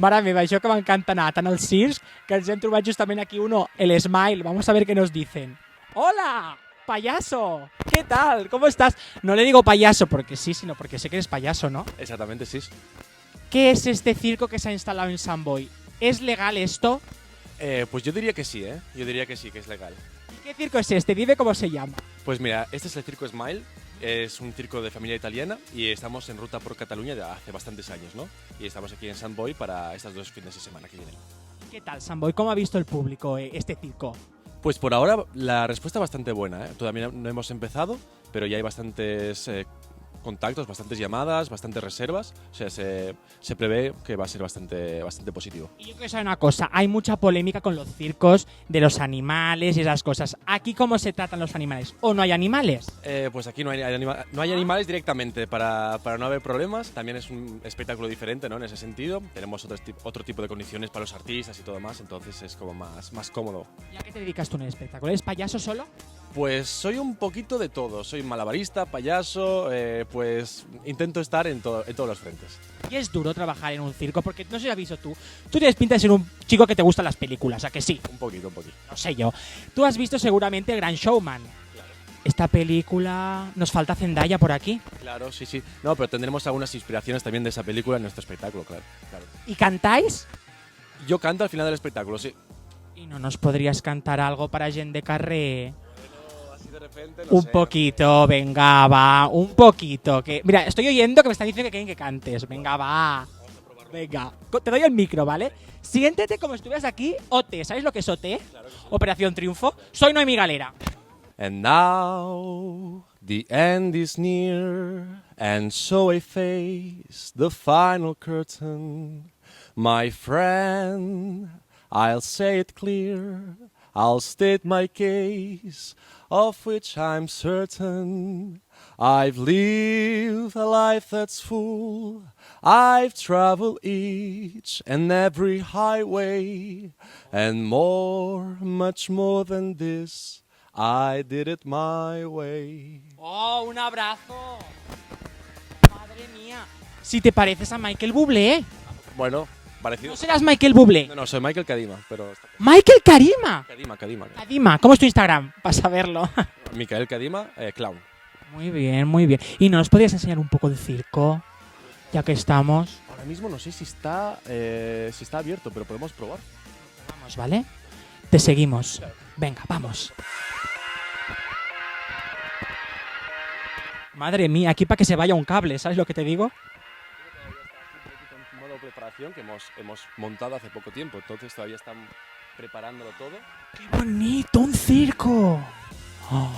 Mare meva, això que m'encanta anar tant als circs que ens hem trobat justament aquí uno, el Smile. Vamos a ver qué nos dicen. ¡Hola! ¡Payaso! ¿Qué tal? ¿Cómo estás? No le digo payaso porque sí, sino porque sé que eres payaso, ¿no? Exactamente, sí. ¿Qué es este circo que se ha instalado en Samboy? ¿Es legal esto? Pues yo diría que sí, ¿eh? Yo diría que sí, que es legal. ¿Y qué circo es este? Dime cómo se llama. Pues mira, este es el Circo Smile. Es un circo de familia italiana y estamos en ruta por Cataluña ya hace bastantes años, ¿no? Y estamos aquí en Sant Boi para estos 2 fines de semana que vienen. ¿Qué tal, Samboy? ¿Cómo ha visto el público este circo? Pues por ahora la respuesta es bastante buena, ¿eh? Todavía no hemos empezado, pero ya hay bastantes contactos, bastantes llamadas, bastantes reservas. O sea, se prevé que va a ser bastante positivo. Y yo quiero saber una cosa, hay mucha polémica con los circos de los animales y esas cosas. ¿Aquí cómo se tratan los animales? ¿O no hay animales? Pues aquí no hay animales directamente para no haber problemas. También es un espectáculo diferente, ¿no? En ese sentido. Tenemos otro tipo de condiciones para los artistas y todo más, entonces es como más cómodo. ¿Y a qué te dedicas tú en el espectáculo? ¿Eres payaso solo? Pues soy un poquito de todo. Soy malabarista, payaso, pues intento estar en todos los frentes. Y es duro trabajar en un circo, porque no sé si has visto tú. Tú tienes pinta de ser un chico que te gustan las películas, ¿a que sí? Un poquito. No sé yo. Tú has visto seguramente El Gran Showman. Claro. Esta película... ¿Nos falta Zendaya por aquí? Claro, sí. No, pero tendremos algunas inspiraciones también de esa película en nuestro espectáculo, claro. ¿Y cantáis? Yo canto al final del espectáculo, sí. ¿Y no nos podrías cantar algo para Gent de Carré? Así de repente, Un poquito, venga, va, un poquito. Que mira, estoy oyendo que me están diciendo que quieren que cantes. Venga, va. Venga, te doy el micro, ¿vale? Siéntete como si estuvieras aquí, OT. ¿Sabes lo que es OT? Claro que sí. Operación Triunfo. Soy Noemi Galera. And now the end is near, and so I face the final curtain. My friend, I'll say it clear, I'll state my case, of which I'm certain. I've lived a life that's full, I've traveled each and every highway, and more, much more than this, I did it my way. ¡Oh, un abrazo! ¡Madre mía! Si te pareces a Michael Bublé. Bueno, parecido. ¿No serás Michael Bublé? No, soy Michael Kadima, pero... ¡Michael Karima! Kadima. Kadima, ¿cómo es tu Instagram? Para saberlo. Michael Kadima, clown. Muy bien, muy bien. ¿Y nos podrías enseñar un poco de circo? Ya que estamos. Ahora mismo no sé si está abierto, pero podemos probar. Vamos, ¿vale? Te seguimos. Venga, vamos. Madre mía, aquí para que se vaya un cable, ¿sabes lo que te digo? Un modo de preparación que hemos montado hace poco tiempo, entonces todavía están preparándolo todo. ¡Qué bonito! ¡Un circo! Oh,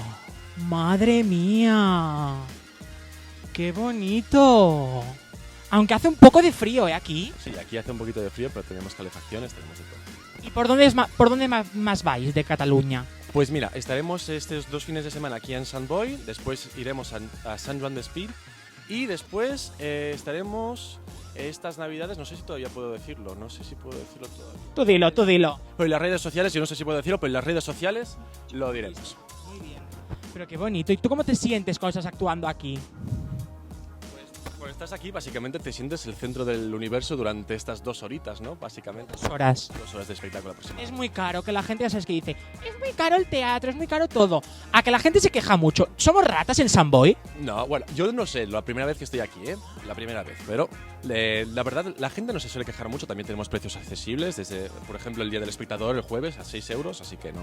¡madre mía! ¡Qué bonito! Aunque hace un poco de frío, ¿eh? Aquí. Sí, aquí hace un poquito de frío, pero tenemos calefacciones, tenemos de todo. ¿Y por dónde más vais de Cataluña? Pues mira, estaremos estos 2 fines de semana aquí en Sant Boi, después iremos a Sant Joan d'Espí y después estaremos estas navidades, no sé si todavía puedo decirlo, todavía. Tú dilo. Pero en las redes sociales, yo no sé si puedo decirlo, pero en las redes sociales lo diremos. Muy bien. Pero qué bonito. ¿Y tú cómo te sientes cuando estás actuando aquí? Cuando estás aquí, básicamente te sientes el centro del universo durante estas 2 horitas, ¿no? Básicamente. 2 horas. 2 horas de espectáculo aproximadamente. Es muy caro, que la gente ya sabes que dice, es muy caro el teatro, es muy caro todo. A que la gente se queja mucho. ¿Somos ratas en Sant Boi? No, bueno, yo no sé, la primera vez que estoy aquí, la primera vez, pero la verdad, la gente no se suele quejar mucho, también tenemos precios accesibles, desde, por ejemplo, el Día del Espectador, el jueves, a 6 euros, así que no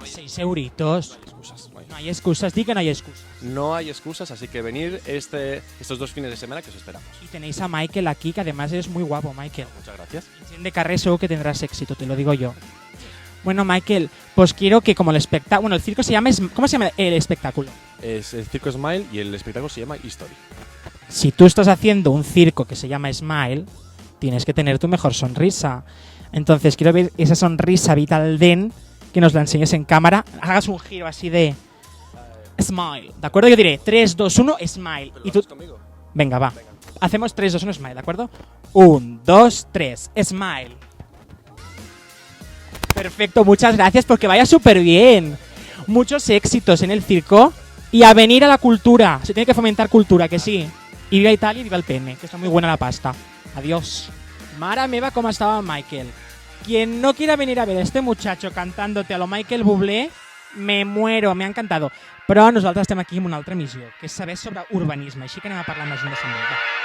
6 euritos. hay excusas. No hay excusas, di que no hay excusas. No hay excusas, así que venir estos 2 fines de semana que os esperamos. Y tenéis a Michael aquí, que además es muy guapo, Michael. Muchas gracias. En Gent de Carré seguro que tendrás éxito, te lo digo yo. Bueno, Michael, pues quiero que como el espectáculo... Bueno, el circo se llama... ¿Cómo se llama el espectáculo? Es el Circo Smile y el espectáculo se llama History. Si tú estás haciendo un circo que se llama Smile, tienes que tener tu mejor sonrisa. Entonces quiero ver esa sonrisa Vital Den, que nos la enseñes en cámara. Hagas un giro así de... Smile, ¿de acuerdo? Yo diré 3, 2, 1, Smile. ¿Pero Y lo tú... haces conmigo? Venga, va. Hacemos 3, 2, 1, Smile, ¿de acuerdo? 1, 2, 3, Smile. Perfecto, muchas gracias porque vaya súper bien. Muchos éxitos en el circo y a venir a la cultura. Se tiene que fomentar cultura, que sí. Y viva Italia y viva el pene, que está muy buena la pasta. Adiós. Mare meva, cómo estaba Michael. Quien no quiera venir a ver a este muchacho cantándote a lo Michael Bublé, me muero, me ha encantado. Però nosaltres estem aquí amb una altra missió, que és saber sobre urbanisme, així que anem a parlar amb la gent de Sant Boi. Va.